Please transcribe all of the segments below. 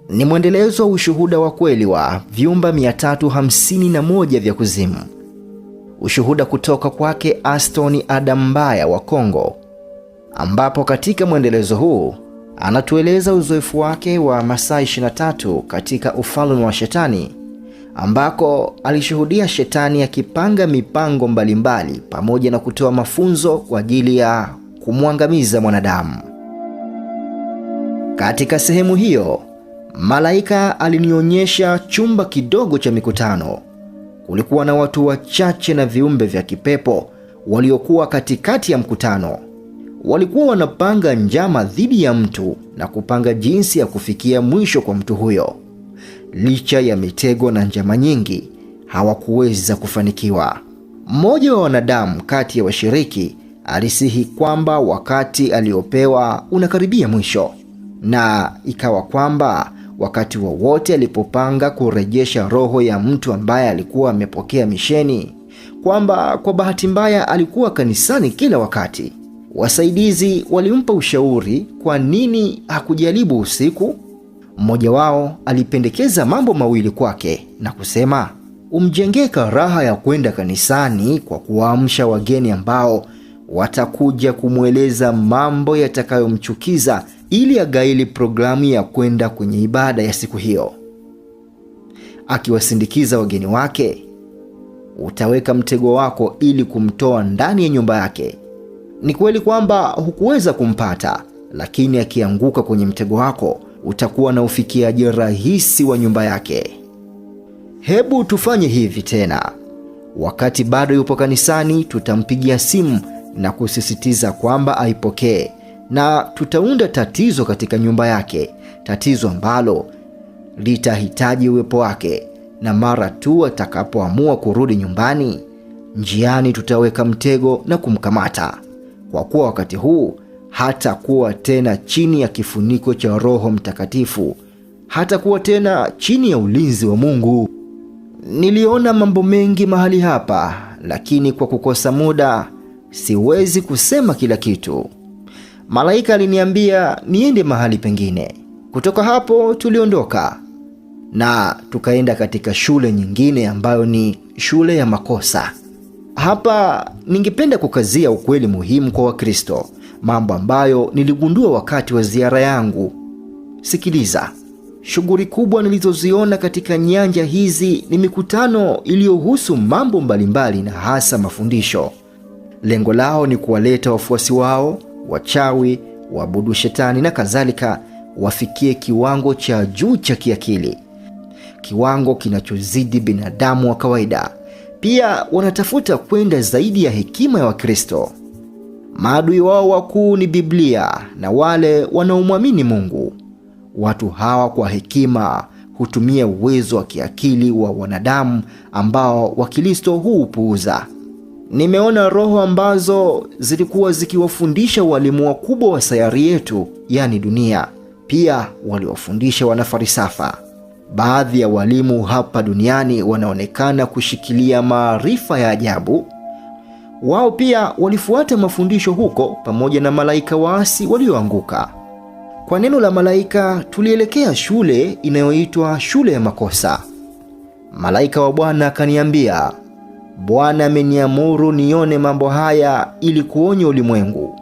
Ni mwendelezo wa ushuhuda wa kweli wa vyumba 351 vya kuzimu. Ushuhuda kutoka kwake Aston Adam Mbaya wa Kongo, ambapo katika mwendelezo huu anatueleza uzoefu wake wa masaa 23 katika ufalme wa Shetani, ambako alishuhudia Shetani akipanga mipango mbalimbali pamoja na kutoa mafunzo kwa ajili ya kumwangamiza mwanadamu. Katika sehemu hiyo, malaika alinionyesha chumba kidogo cha mikutano. Kulikuwa na watu wachache na viumbe vya kipepo waliokuwa katikati ya mkutano. Walikuwa wanapanga njama dhidi ya mtu na kupanga jinsi ya kufikia mwisho kwa mtu huyo. Licha ya mitego na njama nyingi, hawakuweza kufanikiwa. Mmoja wa wanadamu kati ya washiriki alisihi kwamba wakati aliopewa unakaribia mwisho, na ikawa kwamba wakati wowote alipopanga kurejesha roho ya mtu ambaye alikuwa amepokea misheni, kwamba kwa bahati mbaya alikuwa kanisani kila wakati, wasaidizi walimpa ushauri kwa nini hakujaribu usiku. Mmoja wao alipendekeza mambo mawili kwake na kusema, umjengee karaha ya kwenda kanisani kwa kuamsha wageni ambao watakuja kumweleza mambo yatakayomchukiza ili agaili programu ya kwenda kwenye ibada ya siku hiyo. Akiwasindikiza wageni wake, utaweka mtego wako ili kumtoa ndani ya nyumba yake. Ni kweli kwamba hukuweza kumpata, lakini akianguka kwenye mtego wako, utakuwa na ufikiaji rahisi wa nyumba yake. Hebu tufanye hivi tena. Wakati bado yupo kanisani, tutampigia simu na kusisitiza kwamba aipokee, na tutaunda tatizo katika nyumba yake, tatizo ambalo litahitaji uwepo wake, na mara tu atakapoamua kurudi nyumbani, njiani tutaweka mtego na kumkamata. Kwa kuwa wakati huu hatakuwa tena chini ya kifuniko cha Roho Mtakatifu, hatakuwa tena chini ya ulinzi wa Mungu. Niliona mambo mengi mahali hapa, lakini kwa kukosa muda siwezi kusema kila kitu. Malaika aliniambia niende mahali pengine. Kutoka hapo tuliondoka na tukaenda katika shule nyingine ambayo ni shule ya makosa. Hapa ningependa kukazia ukweli muhimu kwa Wakristo, mambo ambayo niligundua wakati wa ziara yangu. Sikiliza, shughuli kubwa nilizoziona katika nyanja hizi ni mikutano iliyohusu mambo mbalimbali na hasa mafundisho. Lengo lao ni kuwaleta wafuasi wao, wachawi, waabudu shetani na kadhalika, wafikie kiwango cha juu cha kiakili, kiwango kinachozidi binadamu wa kawaida. Pia wanatafuta kwenda zaidi ya hekima ya Wakristo. Maadui wao wakuu ni Biblia na wale wanaomwamini Mungu. Watu hawa kwa hekima hutumia uwezo wa kiakili wa wanadamu ambao Wakristo huupuuza. Nimeona roho ambazo zilikuwa zikiwafundisha walimu wakubwa wa sayari yetu, yani dunia. Pia waliwafundisha wanafarisafa. Baadhi ya walimu hapa duniani wanaonekana kushikilia maarifa ya ajabu. Wao pia walifuata mafundisho huko pamoja na malaika waasi walioanguka. Kwa neno la malaika tulielekea shule inayoitwa shule ya makosa. Malaika wa Bwana akaniambia, Bwana ameniamuru nione mambo haya ili kuonya ulimwengu,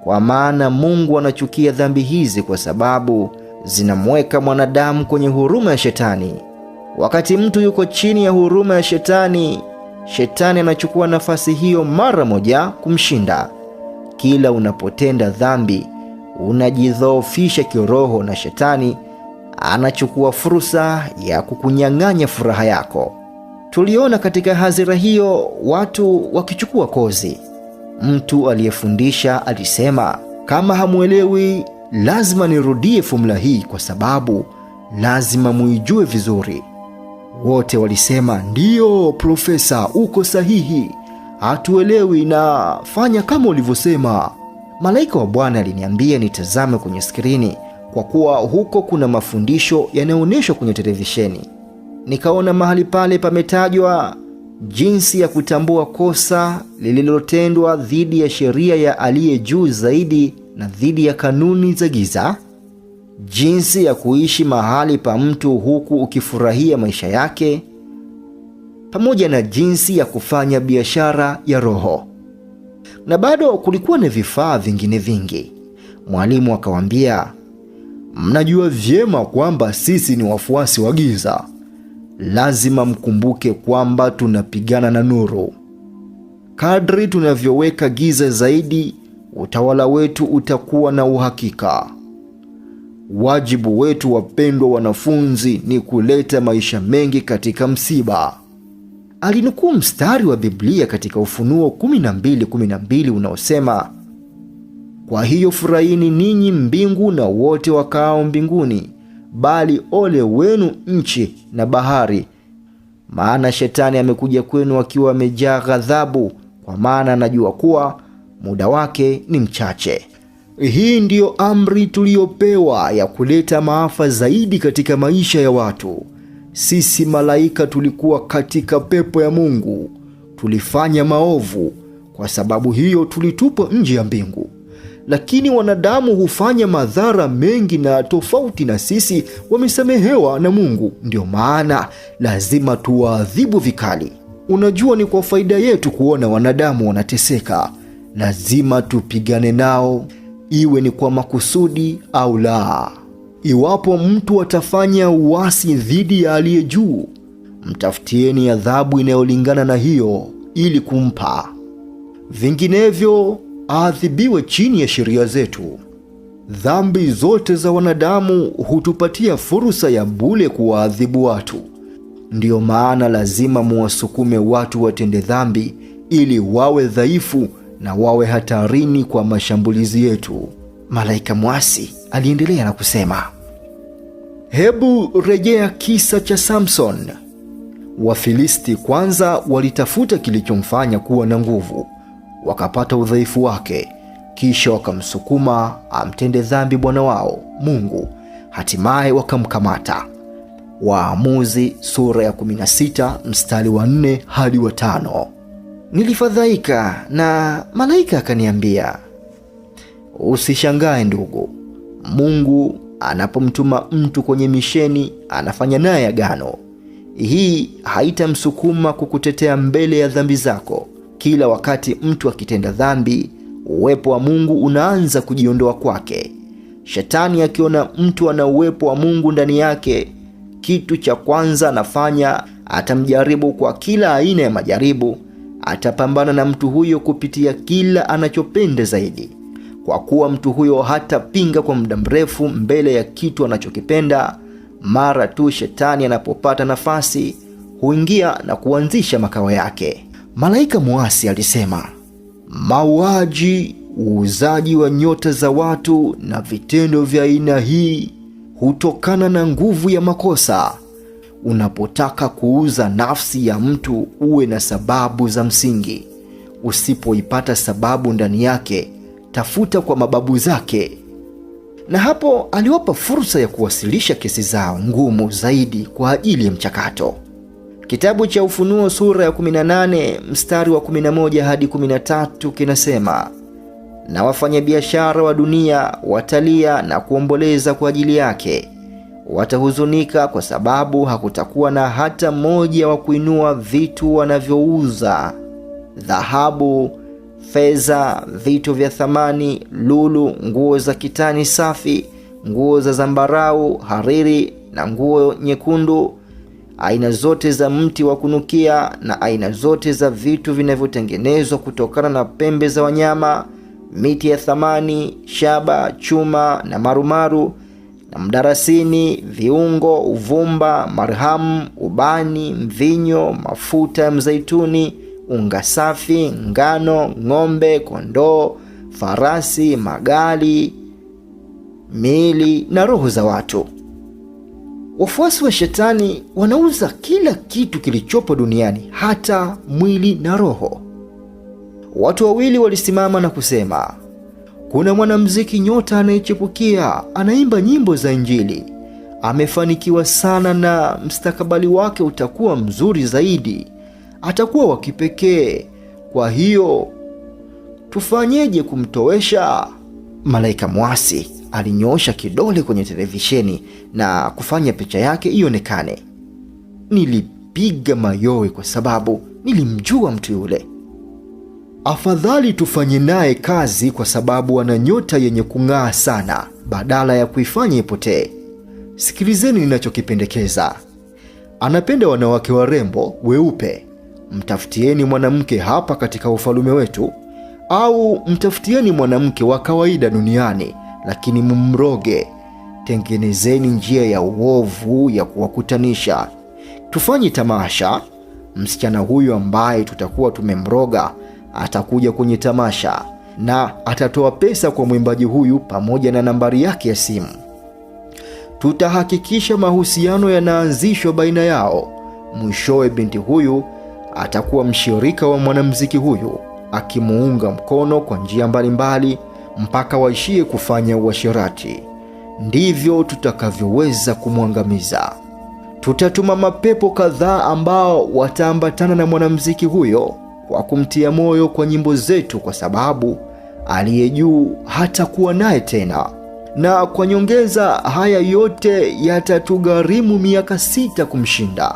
kwa maana Mungu anachukia dhambi hizi kwa sababu zinamweka mwanadamu kwenye huruma ya Shetani. Wakati mtu yuko chini ya huruma ya Shetani, Shetani anachukua nafasi hiyo mara moja kumshinda. Kila unapotenda dhambi, unajidhoofisha kiroho na Shetani anachukua fursa ya kukunyang'anya furaha yako. Tuliona katika hadhira hiyo watu wakichukua kozi. Mtu aliyefundisha alisema, kama hamuelewi lazima nirudie fomula hii kwa sababu lazima muijue vizuri. Wote walisema, ndiyo profesa, uko sahihi, hatuelewi na fanya kama ulivyosema. Malaika wa Bwana aliniambia nitazame kwenye skrini kwa kuwa huko kuna mafundisho yanayoonyeshwa kwenye televisheni. Nikaona mahali pale pametajwa jinsi ya kutambua kosa lililotendwa dhidi ya sheria ya aliye juu zaidi na dhidi ya kanuni za giza. jinsi ya kuishi mahali pa mtu huku ukifurahia maisha yake, pamoja na jinsi ya kufanya biashara ya roho. Na bado kulikuwa na vifaa vingine vingi. Mwalimu akawaambia, mnajua vyema kwamba sisi ni wafuasi wa giza. Lazima mkumbuke kwamba tunapigana na nuru. Kadri tunavyoweka giza zaidi, utawala wetu utakuwa na uhakika. Wajibu wetu, wapendwa wanafunzi, ni kuleta maisha mengi katika msiba. Alinukuu mstari wa Biblia katika Ufunuo 12:12 unaosema, kwa hiyo furahini ninyi mbingu na wote wakaao mbinguni, bali ole wenu nchi na bahari, maana shetani amekuja kwenu akiwa amejaa ghadhabu, kwa maana anajua kuwa muda wake ni mchache. Hii ndiyo amri tuliyopewa ya kuleta maafa zaidi katika maisha ya watu. Sisi malaika tulikuwa katika pepo ya Mungu, tulifanya maovu, kwa sababu hiyo tulitupwa nje ya mbingu. Lakini wanadamu hufanya madhara mengi, na tofauti na sisi wamesamehewa na Mungu. Ndio maana lazima tuwaadhibu vikali. Unajua, ni kwa faida yetu kuona wanadamu wanateseka. Lazima tupigane nao, iwe ni kwa makusudi au la. Iwapo mtu atafanya uasi dhidi ya aliye juu, mtafutieni adhabu inayolingana na hiyo ili kumpa. Vinginevyo aadhibiwe chini ya sheria zetu. Dhambi zote za wanadamu hutupatia fursa ya bure kuwaadhibu watu. Ndiyo maana lazima muwasukume watu watende dhambi ili wawe dhaifu na wawe hatarini kwa mashambulizi yetu. Malaika mwasi aliendelea na kusema, hebu rejea kisa cha Samson. Wafilisti kwanza walitafuta kilichomfanya kuwa na nguvu, wakapata udhaifu wake, kisha wakamsukuma amtende dhambi Bwana wao Mungu, hatimaye wakamkamata. Waamuzi sura ya 16 mstari wa 4 hadi wa 5. Nilifadhaika na malaika akaniambia, usishangae ndugu, Mungu anapomtuma mtu kwenye misheni anafanya naye agano. Hii haitamsukuma kukutetea mbele ya dhambi zako. Kila wakati mtu akitenda dhambi, uwepo wa Mungu unaanza kujiondoa kwake. Shetani akiona mtu ana uwepo wa Mungu ndani yake, kitu cha kwanza anafanya, atamjaribu kwa kila aina ya majaribu. Atapambana na mtu huyo kupitia kila anachopenda zaidi. Kwa kuwa mtu huyo hatapinga kwa muda mrefu mbele ya kitu anachokipenda, mara tu shetani anapopata nafasi, huingia na kuanzisha makao yake. Malaika muasi alisema, mauaji, uuzaji wa nyota za watu na vitendo vya aina hii hutokana na nguvu ya makosa. Unapotaka kuuza nafsi ya mtu, uwe na sababu za msingi. Usipoipata sababu ndani yake, tafuta kwa mababu zake. Na hapo aliwapa fursa ya kuwasilisha kesi zao ngumu zaidi kwa ajili ya mchakato. Kitabu cha Ufunuo sura ya 18 mstari wa 11 hadi 13 kinasema, na wafanyabiashara wa dunia watalia na kuomboleza kwa ajili yake. Watahuzunika kwa sababu hakutakuwa na hata mmoja wa kuinua vitu wanavyouza: dhahabu, fedha, vitu vya thamani, lulu, nguo za kitani safi, nguo za zambarau, hariri na nguo nyekundu, aina zote za mti wa kunukia na aina zote za vitu vinavyotengenezwa kutokana na pembe za wanyama, miti ya thamani, shaba, chuma na marumaru na mdarasini, viungo, uvumba, marhamu, ubani, mvinyo, mafuta ya mzaituni, unga safi, ngano, ng'ombe, kondoo, farasi, magari, miili na roho za watu. Wafuasi wa shetani wanauza kila kitu kilichopo duniani, hata mwili na roho. Watu wawili walisimama na kusema, kuna mwanamuziki nyota anayechipukia, anaimba nyimbo za Injili. Amefanikiwa sana na mstakabali wake utakuwa mzuri zaidi. Atakuwa wa kipekee. Kwa hiyo tufanyeje kumtowesha? Malaika mwasi alinyoosha kidole kwenye televisheni na kufanya picha yake ionekane. Nilipiga mayowe kwa sababu nilimjua mtu yule. Afadhali tufanye naye kazi kwa sababu ana nyota yenye kung'aa sana badala ya kuifanya ipotee. Sikilizeni ninachokipendekeza. Anapenda wanawake warembo weupe. Mtafutieni mwanamke hapa katika ufalme wetu, au mtafutieni mwanamke wa kawaida duniani, lakini mumroge. Tengenezeni njia ya uovu ya kuwakutanisha. Tufanye tamasha. Msichana huyu ambaye tutakuwa tumemroga atakuja kwenye tamasha na atatoa pesa kwa mwimbaji huyu pamoja na nambari yake ya simu. Tutahakikisha mahusiano yanaanzishwa baina yao. Mwishowe binti huyu atakuwa mshirika wa mwanamuziki huyu, akimuunga mkono kwa njia mbalimbali mpaka waishie kufanya uasherati. Ndivyo tutakavyoweza kumwangamiza. Tutatuma mapepo kadhaa ambao wataambatana na mwanamuziki huyo kwa kumtia moyo kwa nyimbo zetu, kwa sababu aliye juu hatakuwa naye tena. Na kwa nyongeza, haya yote yatatugharimu miaka 6 kumshinda.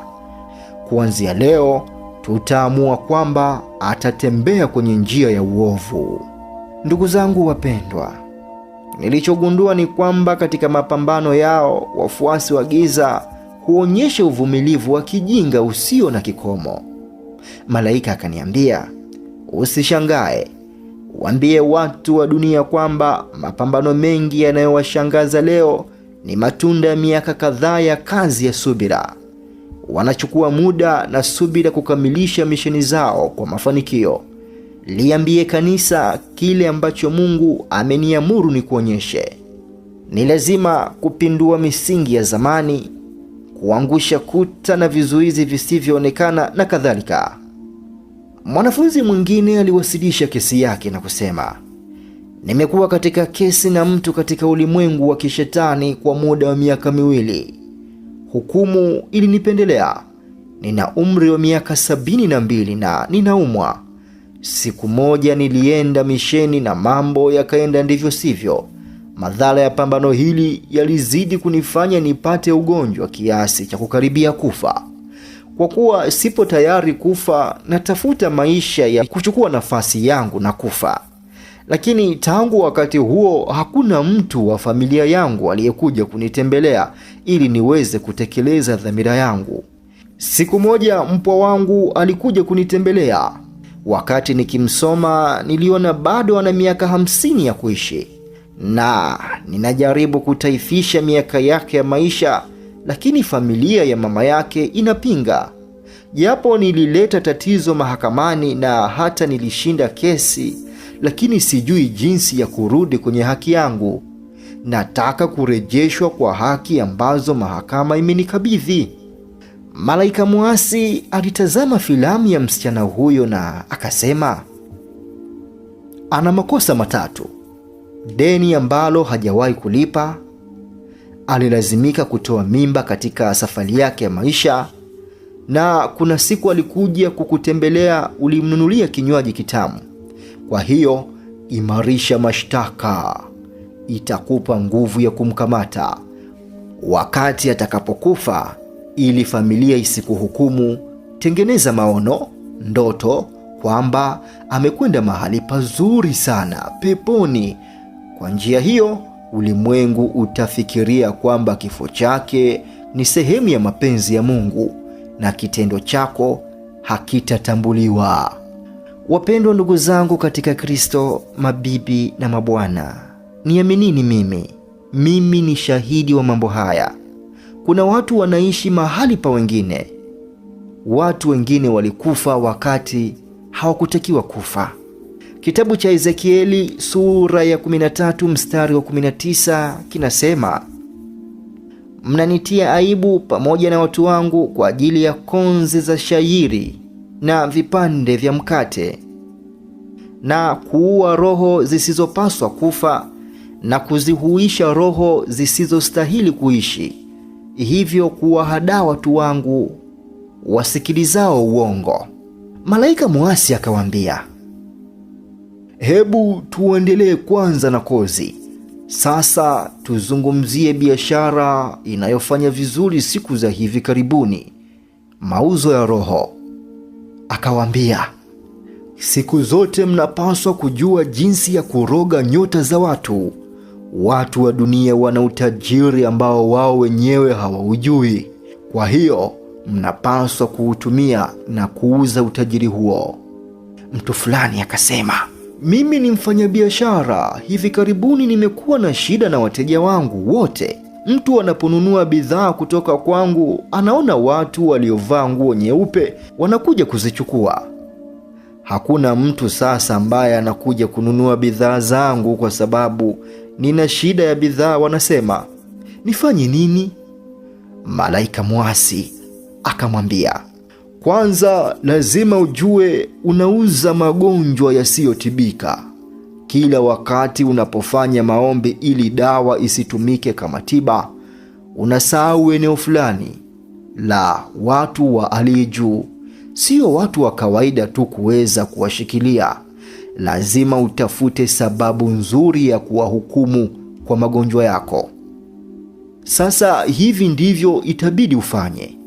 Kuanzia leo tutaamua kwamba atatembea kwenye njia ya uovu. Ndugu zangu wapendwa, nilichogundua ni kwamba katika mapambano yao wafuasi wa giza huonyesha uvumilivu wa kijinga usio na kikomo. Malaika akaniambia, usishangae, waambie watu wa dunia kwamba mapambano mengi yanayowashangaza leo ni matunda ya miaka kadhaa ya kazi ya subira. Wanachukua muda na subira kukamilisha misheni zao kwa mafanikio. Liambie kanisa kile ambacho Mungu ameniamuru ni kuonyeshe. Ni lazima kupindua misingi ya zamani, kuangusha kuta na vizuizi visivyoonekana na kadhalika. Mwanafunzi mwingine aliwasilisha kesi yake na kusema, nimekuwa katika kesi na mtu katika ulimwengu wa kishetani kwa muda wa miaka 2. Hukumu ilinipendelea. Nina umri wa miaka 72 na ninaumwa. Siku moja nilienda misheni na mambo yakaenda ndivyo sivyo. Madhara ya pambano hili yalizidi kunifanya nipate ugonjwa kiasi cha kukaribia kufa. Kwa kuwa sipo tayari kufa, natafuta maisha ya kuchukua nafasi yangu na kufa. Lakini tangu wakati huo hakuna mtu wa familia yangu aliyekuja kunitembelea ili niweze kutekeleza dhamira yangu. Siku moja mpwa wangu alikuja kunitembelea. Wakati nikimsoma niliona bado ana miaka 50 ya kuishi, na ninajaribu kutaifisha miaka yake ya maisha, lakini familia ya mama yake inapinga. Japo nilileta tatizo mahakamani na hata nilishinda kesi, lakini sijui jinsi ya kurudi kwenye haki yangu. Nataka kurejeshwa kwa haki ambazo mahakama imenikabidhi. Malaika muasi alitazama filamu ya msichana huyo na akasema, ana makosa 3. Deni ambalo hajawahi kulipa, alilazimika kutoa mimba katika safari yake ya maisha, na kuna siku alikuja kukutembelea, ulimnunulia kinywaji kitamu. Kwa hiyo imarisha mashtaka, itakupa nguvu ya kumkamata wakati atakapokufa. Ili familia isikuhukumu, tengeneza maono, ndoto kwamba amekwenda mahali pazuri sana, peponi. Kwa njia hiyo ulimwengu utafikiria kwamba kifo chake ni sehemu ya mapenzi ya Mungu na kitendo chako hakitatambuliwa. Wapendwa ndugu zangu katika Kristo, mabibi na mabwana, niaminini mimi ni shahidi wa mambo haya. Kuna watu wanaishi mahali pa wengine. Watu wengine walikufa wakati hawakutakiwa kufa. Kitabu cha Ezekieli sura ya 13 mstari wa 19 kinasema, mnanitia aibu pamoja na watu wangu kwa ajili ya konzi za shayiri na vipande vya mkate, na kuua roho zisizopaswa kufa na kuzihuisha roho zisizostahili kuishi, hivyo kuwahadaa watu wangu wasikilizao uongo. Malaika muasi akawaambia, hebu tuendelee kwanza na kozi. Sasa tuzungumzie biashara inayofanya vizuri siku za hivi karibuni, mauzo ya roho. Akawaambia, siku zote mnapaswa kujua jinsi ya kuroga nyota za watu. Watu wa dunia wana utajiri ambao wao wenyewe hawaujui. Kwa hiyo mnapaswa kuutumia na kuuza utajiri huo. Mtu fulani akasema, mimi ni mfanyabiashara. Hivi karibuni nimekuwa na shida na wateja wangu wote. Mtu anaponunua bidhaa kutoka kwangu, anaona watu waliovaa nguo nyeupe wanakuja kuzichukua. Hakuna mtu sasa ambaye anakuja kununua bidhaa zangu kwa sababu nina shida ya bidhaa. Wanasema, nifanye nini? Malaika mwasi akamwambia, kwanza lazima ujue unauza magonjwa yasiyotibika. Kila wakati unapofanya maombi ili dawa isitumike kama tiba, unasahau eneo fulani la watu wa aliye juu. Sio watu wa kawaida tu kuweza kuwashikilia. Lazima utafute sababu nzuri ya kuwahukumu kwa magonjwa yako. Sasa hivi ndivyo itabidi ufanye.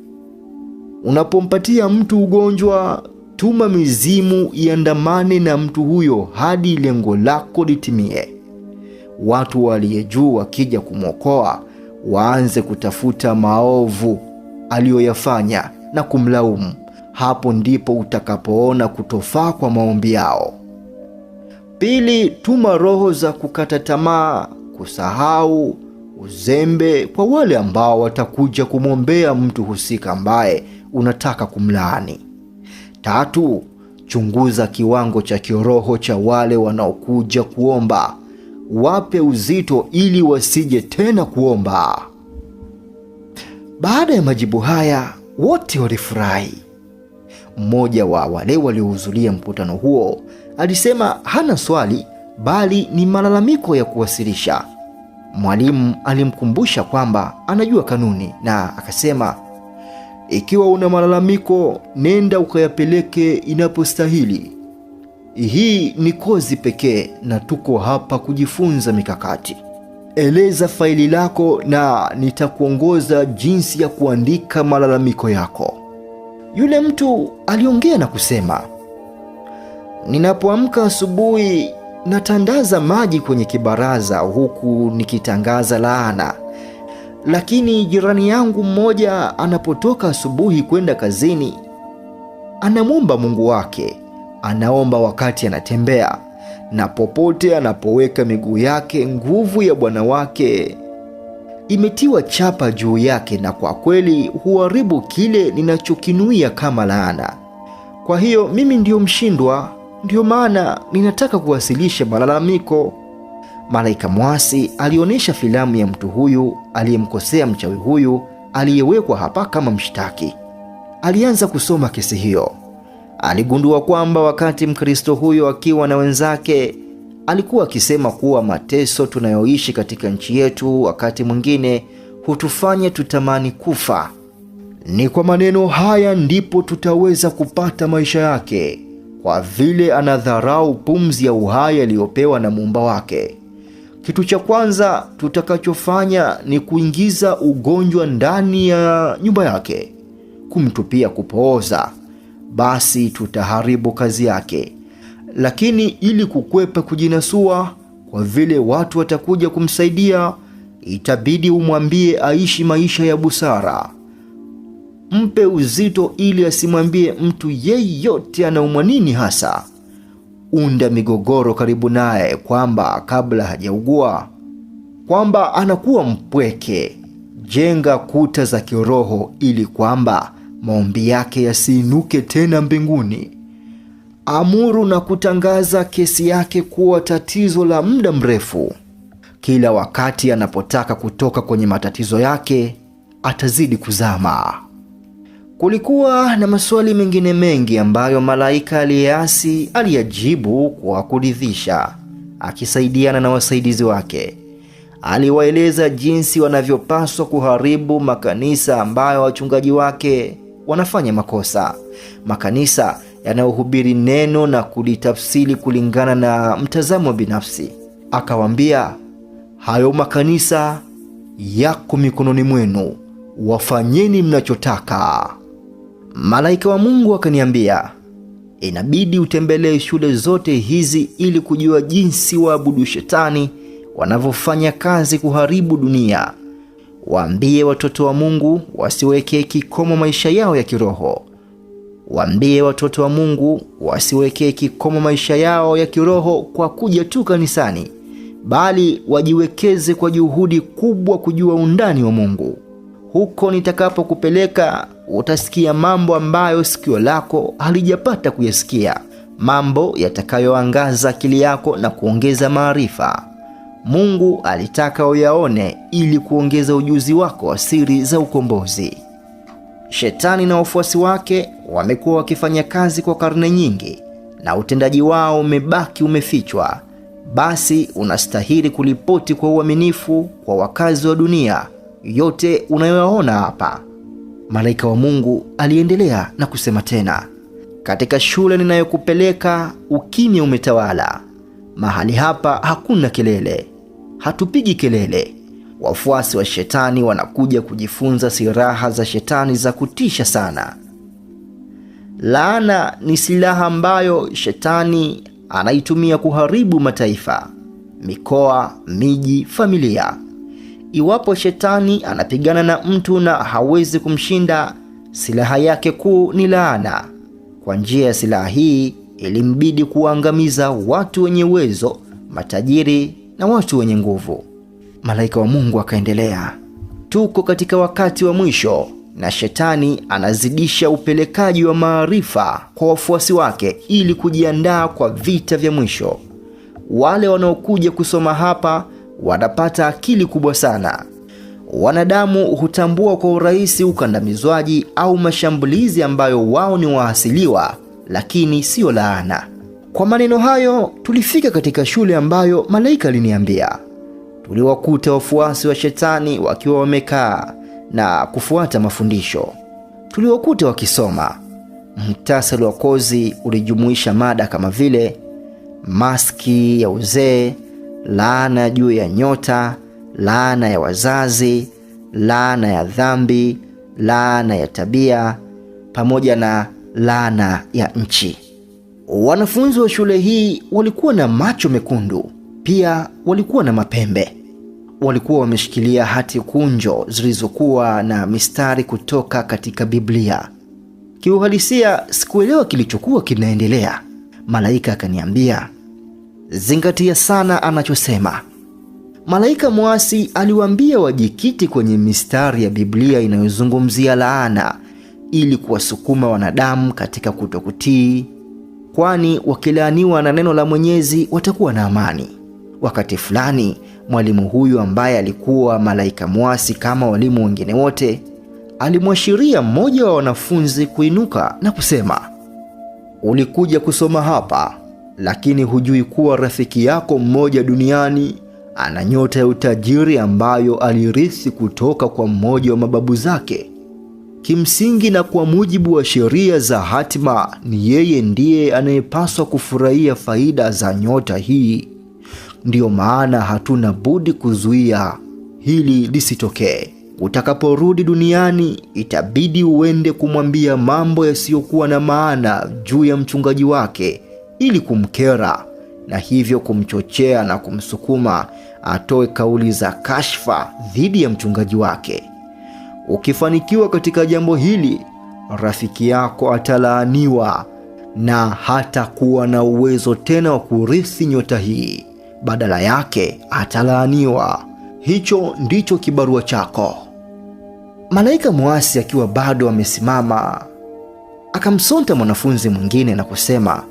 Unapompatia mtu ugonjwa, tuma mizimu iandamane na mtu huyo hadi lengo lako litimie. Watu waliye juu wakija kumwokoa, waanze kutafuta maovu aliyoyafanya na kumlaumu. Hapo ndipo utakapoona kutofaa kwa maombi yao. Pili, tuma roho za kukata tamaa, kusahau, uzembe kwa wale ambao watakuja kumwombea mtu husika ambaye unataka kumlaani. Tatu, chunguza kiwango cha kiroho cha wale wanaokuja kuomba. Wape uzito ili wasije tena kuomba. Baada ya majibu haya, wote walifurahi. Mmoja wa wale waliohudhuria mkutano huo alisema hana swali bali ni malalamiko ya kuwasilisha. Mwalimu alimkumbusha kwamba anajua kanuni na akasema, ikiwa una malalamiko, nenda ukayapeleke inapostahili. Hii ni kozi pekee na tuko hapa kujifunza mikakati. Eleza faili lako na nitakuongoza jinsi ya kuandika malalamiko yako. Yule mtu aliongea na kusema, ninapoamka asubuhi natandaza maji kwenye kibaraza huku nikitangaza laana. Lakini jirani yangu mmoja anapotoka asubuhi kwenda kazini, anamwomba Mungu wake, anaomba wakati anatembea, na popote anapoweka miguu yake, nguvu ya Bwana wake imetiwa chapa juu yake, na kwa kweli huharibu kile ninachokinuia kama laana. Kwa hiyo mimi ndio mshindwa, ndio maana ninataka kuwasilisha malalamiko. Malaika mwasi alionyesha filamu ya mtu huyu aliyemkosea mchawi huyu aliyewekwa hapa kama mshtaki. Alianza kusoma kesi hiyo. Aligundua kwamba wakati Mkristo huyo akiwa na wenzake alikuwa akisema kuwa mateso tunayoishi katika nchi yetu wakati mwingine hutufanya tutamani kufa. Ni kwa maneno haya ndipo tutaweza kupata maisha yake, kwa vile anadharau pumzi ya uhai aliyopewa na Muumba wake. Kitu cha kwanza tutakachofanya ni kuingiza ugonjwa ndani ya nyumba yake, kumtupia kupooza. Basi tutaharibu kazi yake. Lakini ili kukwepa kujinasua, kwa vile watu watakuja kumsaidia, itabidi umwambie aishi maisha ya busara. Mpe uzito ili asimwambie mtu yeyote anaumwa nini hasa. Unda migogoro karibu naye kwamba kabla hajaugua, kwamba anakuwa mpweke. Jenga kuta za kiroho ili kwamba maombi yake yasiinuke tena mbinguni. Amuru na kutangaza kesi yake kuwa tatizo la muda mrefu. Kila wakati anapotaka kutoka kwenye matatizo yake, atazidi kuzama. Kulikuwa na maswali mengine mengi ambayo malaika aliyeasi aliyajibu kwa kuridhisha, akisaidiana na wasaidizi wake. Aliwaeleza jinsi wanavyopaswa kuharibu makanisa ambayo wachungaji wake wanafanya makosa, makanisa yanayohubiri neno na kulitafsiri kulingana na mtazamo binafsi. Akawaambia, hayo makanisa yako mikononi mwenu, wafanyeni mnachotaka. Malaika wa Mungu akaniambia, inabidi utembelee shule zote hizi ili kujua jinsi waabudu shetani wanavyofanya kazi kuharibu dunia. Waambie watoto wa Mungu wasiwekee kikomo maisha yao ya kiroho. Waambie watoto wa Mungu wasiwekee kikomo maisha yao ya kiroho kwa kuja tu kanisani, bali wajiwekeze kwa juhudi kubwa kujua undani wa Mungu. Huko nitakapokupeleka utasikia mambo ambayo sikio lako halijapata kuyasikia, mambo yatakayoangaza akili yako na kuongeza maarifa. Mungu alitaka uyaone ili kuongeza ujuzi wako wa siri za ukombozi. Shetani na wafuasi wake wamekuwa wakifanya kazi kwa karne nyingi na utendaji wao umebaki umefichwa. Basi unastahili kulipoti kwa uaminifu kwa wakazi wa dunia yote unayoyaona hapa. Malaika wa Mungu aliendelea na kusema tena, katika shule ninayokupeleka ukimya umetawala. Mahali hapa hakuna kelele, hatupigi kelele. Wafuasi wa shetani wanakuja kujifunza silaha za shetani za kutisha sana. Laana ni silaha ambayo shetani anaitumia kuharibu mataifa, mikoa, miji, familia. Iwapo shetani anapigana na mtu na hawezi kumshinda, silaha yake kuu ni laana. Kwa njia ya silaha hii ilimbidi kuangamiza watu wenye uwezo, matajiri na watu wenye nguvu. Malaika wa Mungu akaendelea, tuko katika wakati wa mwisho na shetani anazidisha upelekaji wa maarifa kwa wafuasi wake ili kujiandaa kwa vita vya mwisho. Wale wanaokuja kusoma hapa wanapata akili kubwa sana. Wanadamu hutambua kwa urahisi ukandamizwaji au mashambulizi ambayo wao ni waasiliwa, lakini sio laana. Kwa maneno hayo tulifika katika shule ambayo malaika aliniambia. Tuliwakuta wafuasi wa shetani wakiwa wamekaa na kufuata mafundisho. Tuliwakuta wakisoma. Muhtasari wa kozi ulijumuisha mada kama vile maski ya uzee, laana juu ya nyota, laana ya wazazi, laana ya dhambi, laana ya tabia, pamoja na laana ya nchi. Wanafunzi wa shule hii walikuwa na macho mekundu, pia walikuwa na mapembe. Walikuwa wameshikilia hati kunjo zilizokuwa na mistari kutoka katika Biblia. Kiuhalisia sikuelewa kilichokuwa kinaendelea. Malaika akaniambia, zingatia sana anachosema. Malaika muasi aliwaambia wajikiti kwenye mistari ya Biblia inayozungumzia laana ili kuwasukuma wanadamu katika kutokutii, kwani wakilaaniwa na neno la Mwenyezi watakuwa na amani. Wakati fulani mwalimu huyu ambaye alikuwa malaika muasi kama walimu wengine wote, alimwashiria mmoja wa wanafunzi kuinuka na kusema, ulikuja kusoma hapa, lakini hujui kuwa rafiki yako mmoja duniani ana nyota ya utajiri ambayo alirithi kutoka kwa mmoja wa mababu zake. Kimsingi na kwa mujibu wa sheria za hatima, ni yeye ndiye anayepaswa kufurahia faida za nyota hii. Ndiyo maana hatuna budi kuzuia hili lisitokee. Utakaporudi duniani, itabidi uende kumwambia mambo yasiyokuwa na maana juu ya mchungaji wake ili kumkera, na hivyo kumchochea na kumsukuma atoe kauli za kashfa dhidi ya mchungaji wake. Ukifanikiwa katika jambo hili, rafiki yako atalaaniwa na hatakuwa na uwezo tena wa kurithi nyota hii. Badala yake atalaaniwa. Hicho ndicho kibarua chako. Malaika muasi akiwa bado amesimama, akamsonta mwanafunzi mwingine na kusema,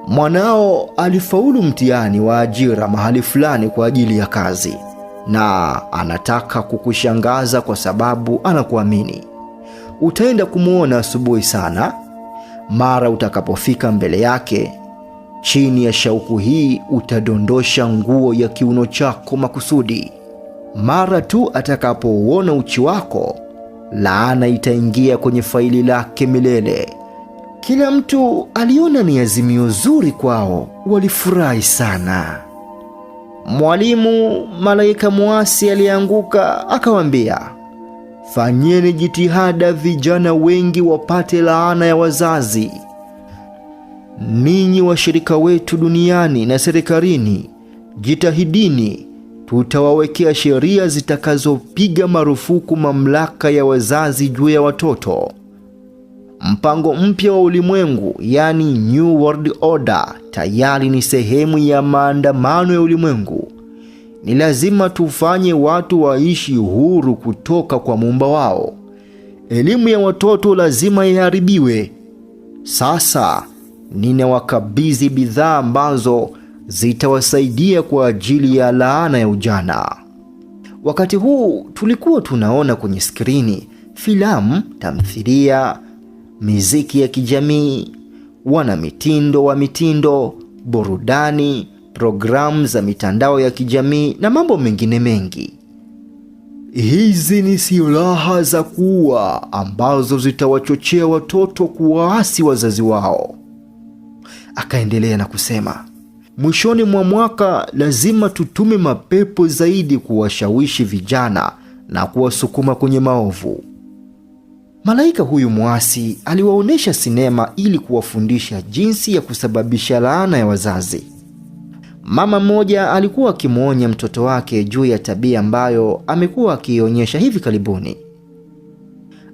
mwanao alifaulu mtihani wa ajira mahali fulani kwa ajili ya kazi, na anataka kukushangaza kwa sababu anakuamini. Utaenda kumuona asubuhi sana. Mara utakapofika mbele yake, chini ya shauku hii utadondosha nguo ya kiuno chako makusudi. Mara tu atakapouona uchi wako, laana itaingia kwenye faili lake milele. Kila mtu aliona ni azimio zuri kwao, walifurahi sana. Mwalimu malaika muasi alianguka akawaambia, fanyeni jitihada vijana wengi wapate laana ya wazazi. Ninyi washirika wetu duniani na serikalini, jitahidini, tutawawekea sheria zitakazopiga marufuku mamlaka ya wazazi juu ya watoto. Mpango mpya wa ulimwengu, yani New World Order, tayari ni sehemu ya maandamano ya ulimwengu. Ni lazima tufanye watu waishi huru kutoka kwa Muumba wao. Elimu ya watoto lazima iharibiwe. Sasa ninawakabidhi bidhaa ambazo zitawasaidia kwa ajili ya laana ya ujana. Wakati huu tulikuwa tunaona kwenye skrini filamu, tamthilia, miziki ya kijamii, wana mitindo wa mitindo, burudani, programu za mitandao ya kijamii na mambo mengine mengi. Hizi ni silaha za kuua ambazo zitawachochea watoto kuwaasi wazazi wao. Akaendelea na kusema, mwishoni mwa mwaka lazima tutume mapepo zaidi kuwashawishi vijana na kuwasukuma kwenye maovu. Malaika huyu muasi aliwaonesha sinema ili kuwafundisha jinsi ya kusababisha laana ya wazazi. Mama mmoja alikuwa akimwonya mtoto wake juu ya tabia ambayo amekuwa akiionyesha hivi karibuni.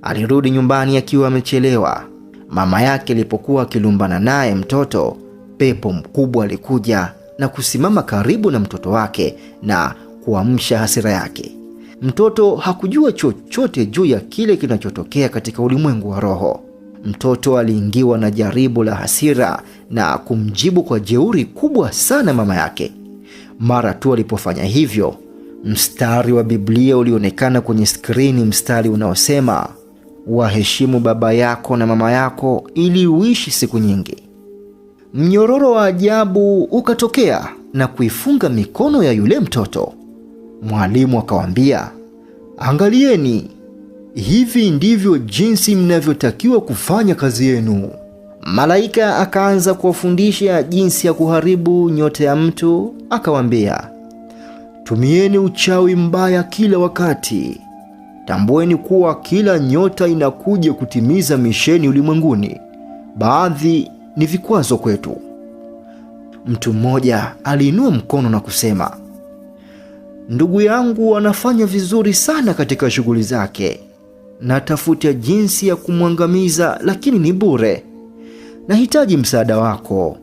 Alirudi nyumbani akiwa amechelewa. Mama yake alipokuwa akilumbana naye mtoto, pepo mkubwa alikuja na kusimama karibu na mtoto wake na kuamsha hasira yake. Mtoto hakujua chochote juu ya kile kinachotokea katika ulimwengu wa roho. Mtoto aliingiwa na jaribu la hasira na kumjibu kwa jeuri kubwa sana mama yake. Mara tu alipofanya hivyo, mstari wa Biblia ulionekana kwenye skrini, mstari unaosema, waheshimu baba yako na mama yako ili uishi siku nyingi. Mnyororo wa ajabu ukatokea na kuifunga mikono ya yule mtoto. Mwalimu akawaambia, angalieni, hivi ndivyo jinsi mnavyotakiwa kufanya kazi yenu. Malaika akaanza kuwafundisha jinsi ya kuharibu nyota ya mtu. Akawaambia, tumieni uchawi mbaya kila wakati. Tambueni kuwa kila nyota inakuja kutimiza misheni ulimwenguni. Baadhi ni vikwazo kwetu. Mtu mmoja aliinua mkono na kusema, ndugu yangu anafanya vizuri sana katika shughuli zake. Natafuta jinsi ya kumwangamiza lakini ni bure. Nahitaji msaada wako.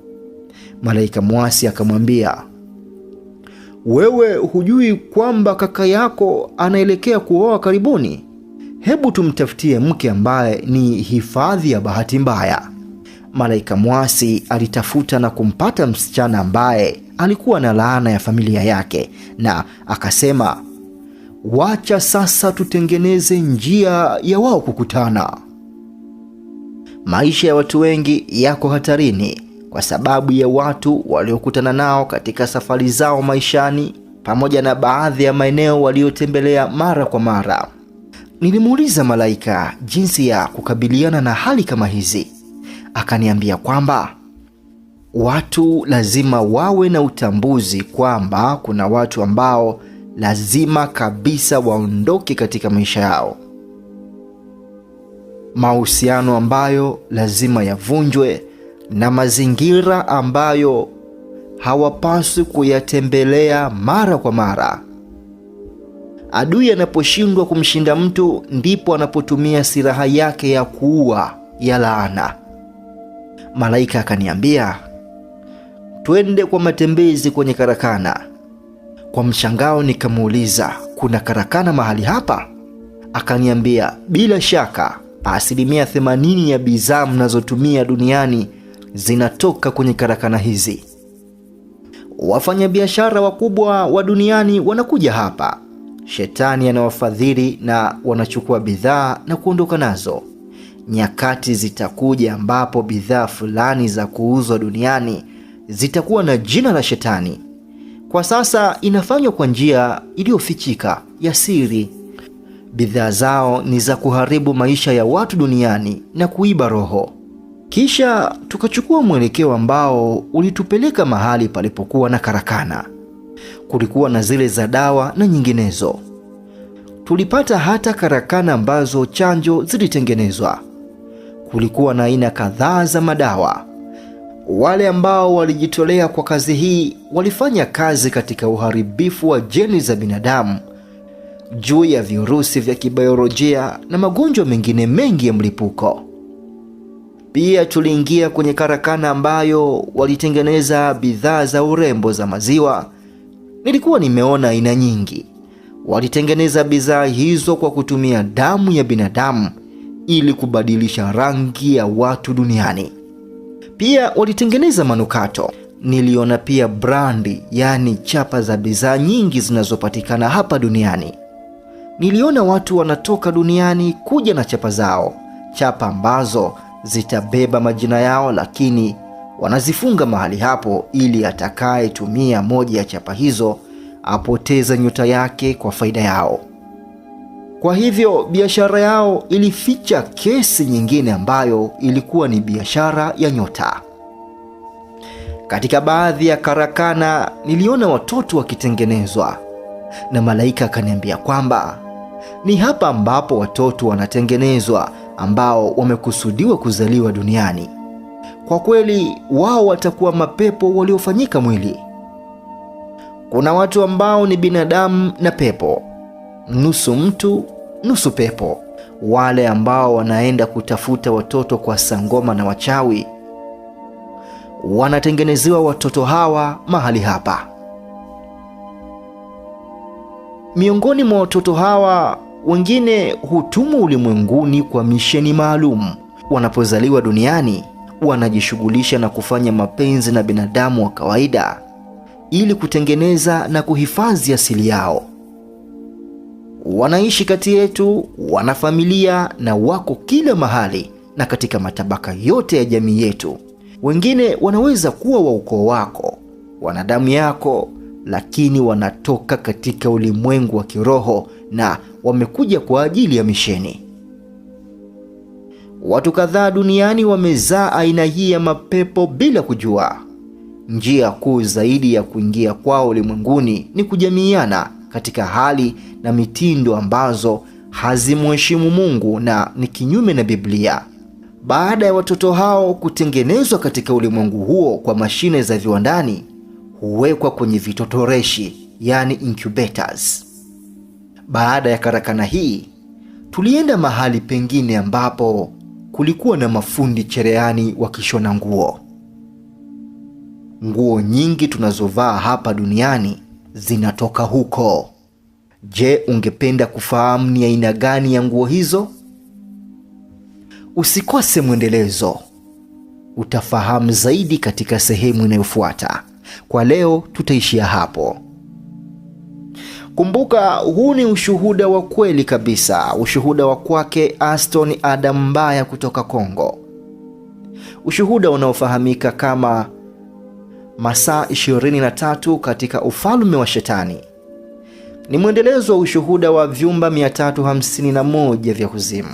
Malaika muasi akamwambia, wewe hujui kwamba kaka yako anaelekea kuoa karibuni? Hebu tumtafutie mke ambaye ni hifadhi ya bahati mbaya. Malaika muasi alitafuta na kumpata msichana ambaye alikuwa na laana ya familia yake, na akasema, wacha sasa tutengeneze njia ya wao kukutana. Maisha ya watu wengi yako hatarini kwa sababu ya watu waliokutana nao katika safari zao maishani, pamoja na baadhi ya maeneo waliotembelea mara kwa mara. Nilimuuliza malaika jinsi ya kukabiliana na hali kama hizi. Akaniambia kwamba watu lazima wawe na utambuzi kwamba kuna watu ambao lazima kabisa waondoke katika maisha yao, mahusiano ambayo lazima yavunjwe, na mazingira ambayo hawapaswi kuyatembelea mara kwa mara. Adui anaposhindwa kumshinda mtu, ndipo anapotumia silaha yake ya kuua ya laana. Malaika akaniambia, twende kwa matembezi kwenye karakana. Kwa mshangao nikamuuliza, kuna karakana mahali hapa? Akaniambia, bila shaka 80% ya bidhaa mnazotumia duniani zinatoka kwenye karakana hizi. Wafanyabiashara wakubwa wa duniani wanakuja hapa. Shetani anawafadhili na wanachukua bidhaa na kuondoka nazo. Nyakati zitakuja ambapo bidhaa fulani za kuuzwa duniani zitakuwa na jina la Shetani. Kwa sasa inafanywa kwa njia iliyofichika ya siri. Bidhaa zao ni za kuharibu maisha ya watu duniani na kuiba roho. Kisha tukachukua mwelekeo ambao ulitupeleka mahali palipokuwa na karakana. kulikuwa na zile za dawa na nyinginezo. Tulipata hata karakana ambazo chanjo zilitengenezwa. Kulikuwa na aina kadhaa za madawa. Wale ambao walijitolea kwa kazi hii walifanya kazi katika uharibifu wa jeni za binadamu, juu ya virusi vya kibiolojia na magonjwa mengine mengi ya mlipuko. Pia tuliingia kwenye karakana ambayo walitengeneza bidhaa za urembo za maziwa. Nilikuwa nimeona aina nyingi. Walitengeneza bidhaa hizo kwa kutumia damu ya binadamu ili kubadilisha rangi ya watu duniani. Pia walitengeneza manukato. Niliona pia brandi, yani chapa za bidhaa nyingi zinazopatikana hapa duniani. Niliona watu wanatoka duniani kuja na chapa zao, chapa ambazo zitabeba majina yao, lakini wanazifunga mahali hapo ili atakayetumia moja ya chapa hizo apoteze nyota yake kwa faida yao. Kwa hivyo biashara yao ilificha kesi nyingine ambayo ilikuwa ni biashara ya nyota. Katika baadhi ya karakana niliona watoto wakitengenezwa, na malaika akaniambia kwamba ni hapa ambapo watoto wanatengenezwa ambao wamekusudiwa kuzaliwa duniani. Kwa kweli wao watakuwa mapepo waliofanyika mwili. Kuna watu ambao ni binadamu na pepo, nusu mtu nusu pepo. Wale ambao wanaenda kutafuta watoto kwa sangoma na wachawi wanatengenezewa watoto hawa mahali hapa. Miongoni mwa watoto hawa, wengine hutumwa ulimwenguni kwa misheni maalum. Wanapozaliwa duniani wanajishughulisha na kufanya mapenzi na binadamu wa kawaida ili kutengeneza na kuhifadhi asili yao. Wanaishi kati yetu, wana familia na wako kila mahali na katika matabaka yote ya jamii yetu. Wengine wanaweza kuwa wa ukoo wako, wanadamu yako, lakini wanatoka katika ulimwengu wa kiroho na wamekuja kwa ajili ya misheni. Watu kadhaa duniani wamezaa aina hii ya mapepo bila kujua. Njia kuu zaidi ya kuingia kwao ulimwenguni ni kujamiiana katika hali na mitindo ambazo hazimheshimu Mungu na ni kinyume na Biblia. Baada ya watoto hao kutengenezwa katika ulimwengu huo kwa mashine za viwandani, huwekwa kwenye vitotoreshi, yani incubators. Baada ya karakana hii, tulienda mahali pengine ambapo kulikuwa na mafundi cherehani wakishona nguo. Nguo nyingi tunazovaa hapa duniani zinatoka huko. Je, ungependa kufahamu ni aina gani ya nguo hizo? Usikose mwendelezo. Utafahamu zaidi katika sehemu inayofuata. Kwa leo tutaishia hapo. Kumbuka, huu ni ushuhuda wa kweli kabisa, ushuhuda wa kwake Aston Adam Mbaya kutoka Kongo. Ushuhuda unaofahamika kama Masaa 23 katika ufalme wa Shetani. Ni mwendelezo wa ushuhuda wa vyumba 351 vya kuzimu.